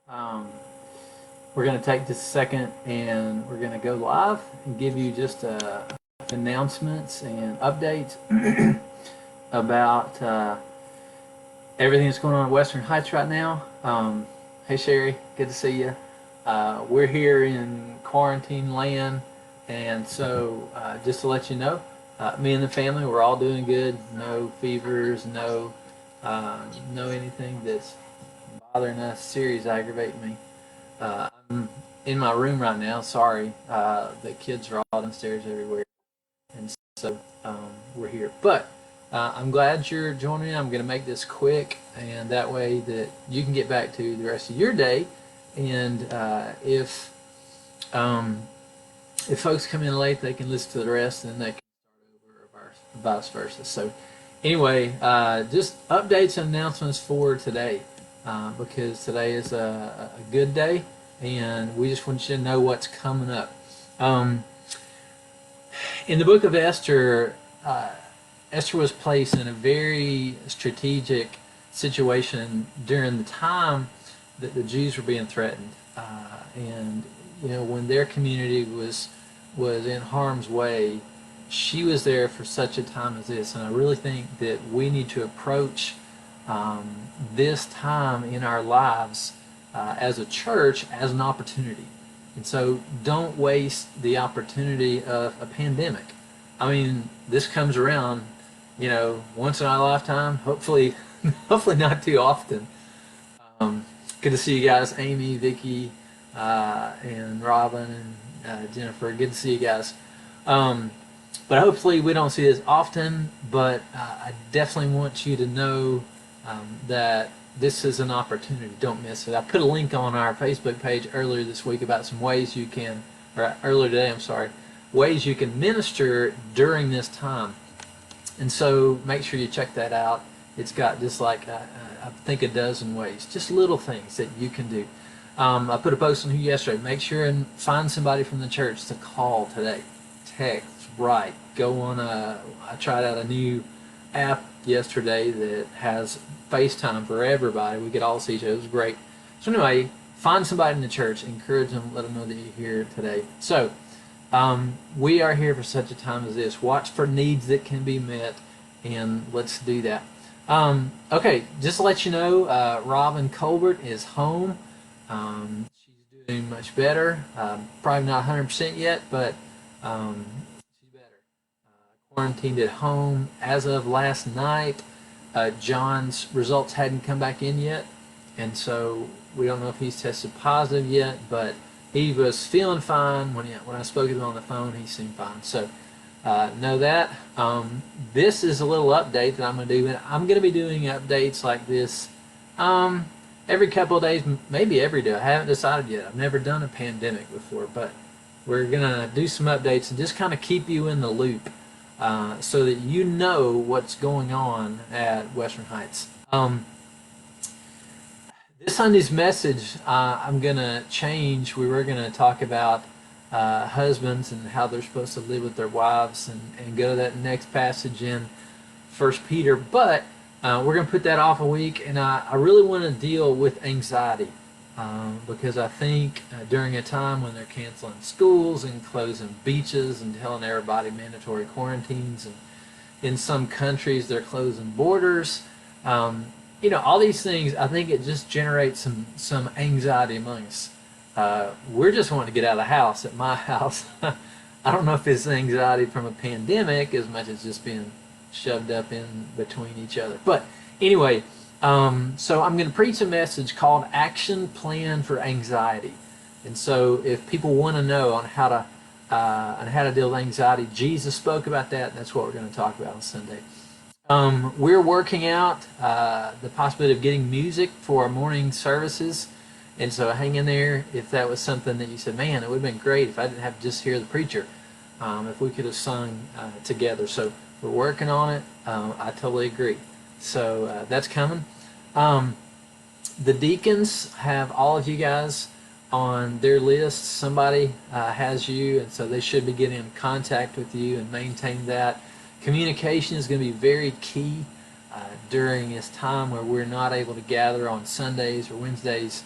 Um, we're going to take just a second and we're going to go live and give you just announcements and updates about everything that's going on in Western Heights right now. Hey Sherry, good to see you. We're here in quarantine land, and so just to let you know, me and the family, we're all doing good. No fevers, uh, no anything that's bothering us, serious, aggravating me. I'm in my room right now. Sorry, the kids are all downstairs everywhere, and so we're here. But I'm glad you're joining me. I'm going to make this quick, and that way that you can get back to the rest of your day. And um, if folks come in late, they can listen to the rest, and then they can start over, or vice versa. So anyway, just updates and announcements for today, because today is a good day, and we just want you to know what's coming up. Um, in the book of Esther, Esther was placed in a very strategic situation during the time that the Jews were being threatened, and when their community was in harm's way, she was there for such a time as this. And I really think that we need to approach this time in our lives as a church as an opportunity. And so don't waste the opportunity of a pandemic. I mean, this comes around, once in our lifetime. Hopefully, hopefully not too often. Good to see you guys, Amy, Vicky, and Robin and Jennifer. Good to see you guys. Um, but hopefully we don't see this often. But I definitely want you to know that this is an opportunity. Don't miss it. I put a link on our Facebook page earlier this week about some ways you can, or earlier today, I'm sorry, ways you can minister during this time. And so make sure you check that out. It's got just like, I think, a dozen ways, just little things that you can do. I put a post on here yesterday. Make sure and find somebody from the church to call today. Text, write, go on I tried out a new app yesterday that has FaceTime for everybody. We could all see each other. It was great. So anyway, find somebody in the church, encourage them, let them know that you're here today. So we are here for such a time as this. Watch for needs that can be met, and let's do that. Okay, just to let you know, Robin Colbert is home. She's doing much better. Probably not 100% yet, but she's better. Quarantined at home as of last night. John's results hadn't come back in yet, and so we don't know if he's tested positive yet, but he was feeling fine when I spoke to him on the phone. He seemed fine. So know that. This is a little update that I'm going to do. I'm going to be doing updates like this every couple of days, maybe every day. I haven't decided yet. I've never done a pandemic before, but we're going to do some updates and just kind of keep you in the loop so that you know what's going on at Western Heights. This Sunday's message, I'm going to change. We were going to talk about husbands and how they're supposed to live with their wives, and go to that next passage in First Peter. But we're going to put that off a week, and I really want to deal with anxiety because I think during a time when they're canceling schools and closing beaches and telling everybody mandatory quarantines, and in some countries they're closing borders. All these things, I think it just generates some anxiety among us. We're just wanting to get out of the house at my house. I don't know if it's anxiety from a pandemic as much as just being shoved up in between each other. But anyway, so I'm going to preach a message called Action Plan for Anxiety. And so if people want to know on how to deal with anxiety, Jesus spoke about that, and that's what we're going to talk about on Sunday. We're working out the possibility of getting music for our morning services, and so hang in there if that was something that you said, man, it would have been great if I didn't have to just hear the preacher, if we could have sung together. So we're working on it. I totally agree. So that's coming. The deacons have all of you guys on their list. Somebody has you, and so they should be getting in contact with you and maintain that. Communication is going to be very key during this time where we're not able to gather on Sundays or Wednesdays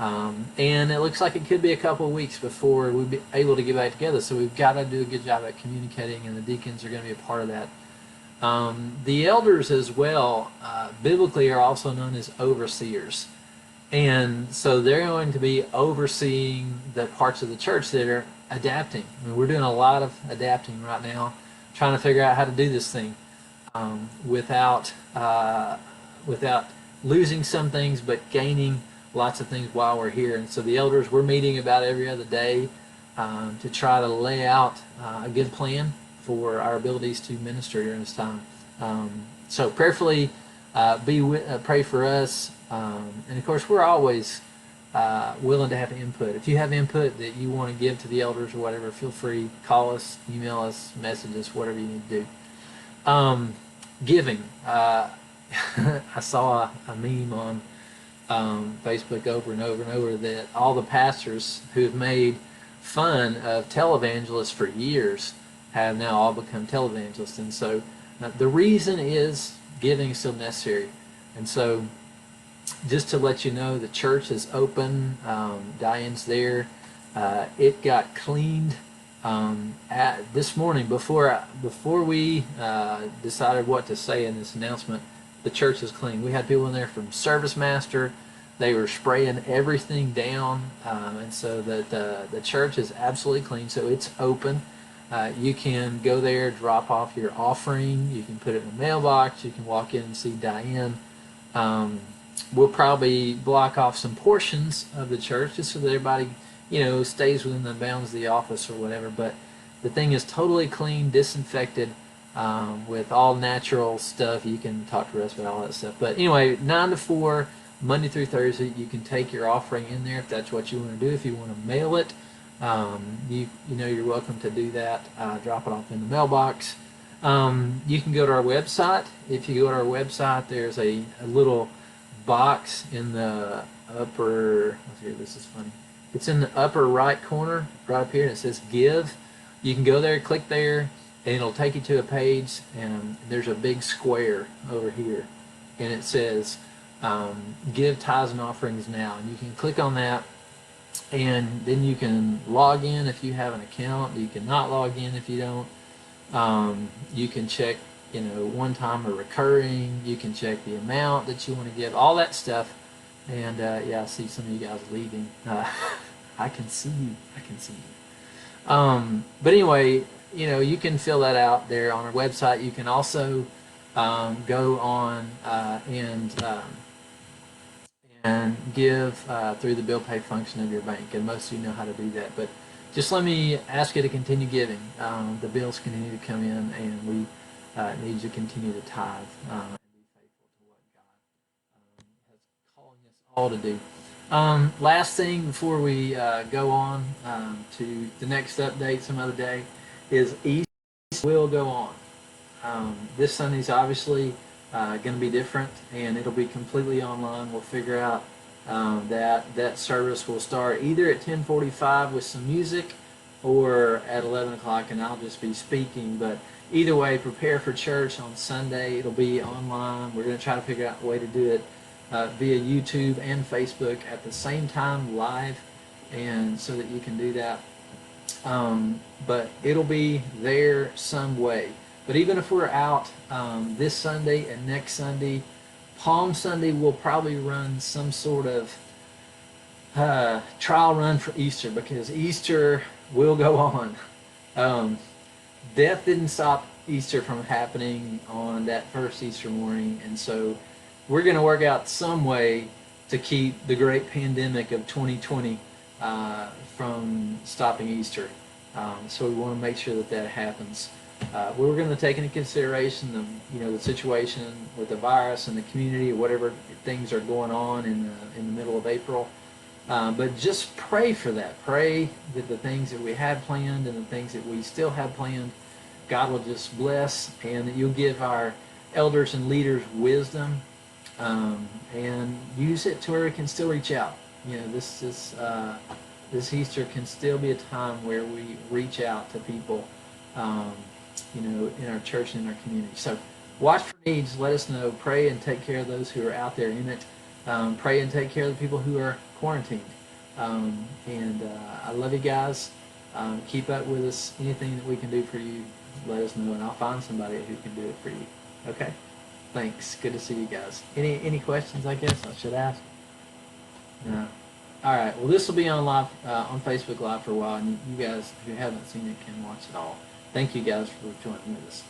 And it looks like it could be a couple of weeks before we'll be able to get back together. So we've got to do a good job at communicating, and the deacons are going to be a part of that. The elders as well, biblically, are also known as overseers. And so they're going to be overseeing the parts of the church that are adapting. I mean, we're doing a lot of adapting right now, trying to figure out how to do this thing without losing some things, but gaining lots of things while we're here. And so the elders, we're meeting about every other day to try to lay out a good plan for our abilities to minister during this time. So prayerfully, pray for us. And of course, we're always willing to have input. If you have input that you want to give to the elders or whatever, feel free, call us, email us, message us, whatever you need to do. Giving. I saw a meme on Facebook over and over and over that all the pastors who have made fun of televangelists for years have now all become televangelists. And so the reason is giving is still necessary. And so just to let you know, the church is open. Diane's there. It got cleaned this morning before we decided what to say in this announcement. The church is clean. We had people in there from Service Master. They were spraying everything down, and so that the church is absolutely clean. So it's open. You can go there, drop off your offering. You can put it in a mailbox. You can walk in and see Diane. We'll probably block off some portions of the church just so that everybody, stays within the bounds of the office or whatever. But the thing is totally clean, disinfected, with all natural stuff. You can talk to us about all that stuff. But anyway, 9 to 4, Monday through Thursday, you can take your offering in there if that's what you want to do. If you want to mail it, you're welcome to do that. Drop it off in the mailbox. You can go to our website. If you go to our website, there's a little box in the upper, this is funny. It's in the upper right corner, right up here, and it says Give. You can go there, click there, and it'll take you to a page, and there's a big square over here, and it says Give Tithes and Offerings Now. And you can click on that, and then you can log in if you have an account. You can not log in if you don't. You can check one time or recurring. You can check the amount that you want to give, all that stuff. And I see some of you guys leaving. I can see you. But anyway, you can fill that out there on our website. You can also go on and give through the bill pay function of your bank, and most of you know how to do that. But just let me ask you to continue giving. The bills continue to come in, and we need you to continue to tithe and be faithful to what God has calling us all to do. Last thing before we go on to the next update some other day is Easter will go on. This Sunday's obviously going to be different, and it'll be completely online. We'll figure out that service will start either at 10:45 with some music or at 11 o'clock, and I'll just be speaking. But either way, prepare for church on Sunday. It'll be online. We're going to try to figure out a way to do it via YouTube and Facebook at the same time live, and so that you can do that. But it'll be there some way. But even if we're out this Sunday and next Sunday, Palm Sunday we'll probably run some sort of trial run for Easter, because Easter will go on. Death didn't stop Easter from happening on that first Easter morning, and so we're going to work out some way to keep the great pandemic of 2020 from stopping Easter. So we want to make sure that happens. We're going to take into consideration the situation with the virus and the community, whatever things are going on in the middle of April. But just pray for that. Pray that the things that we have planned and the things that we still have planned, God will just bless, and that you'll give our elders and leaders wisdom, and use it to where we can still reach out. This Easter can still be a time where we reach out to people, in our church and in our community. So watch for needs. Let us know. Pray and take care of those who are out there in it. Pray and take care of the people who are quarantined. I love you guys. Keep up with us. Anything that we can do for you, let us know, and I'll find somebody who can do it for you. Okay? Thanks. Good to see you guys. Any questions? I guess I should ask. No. All right. Well, this will be on live on Facebook Live for a while, and you guys, if you haven't seen it, can watch it all. Thank you guys for joining with us.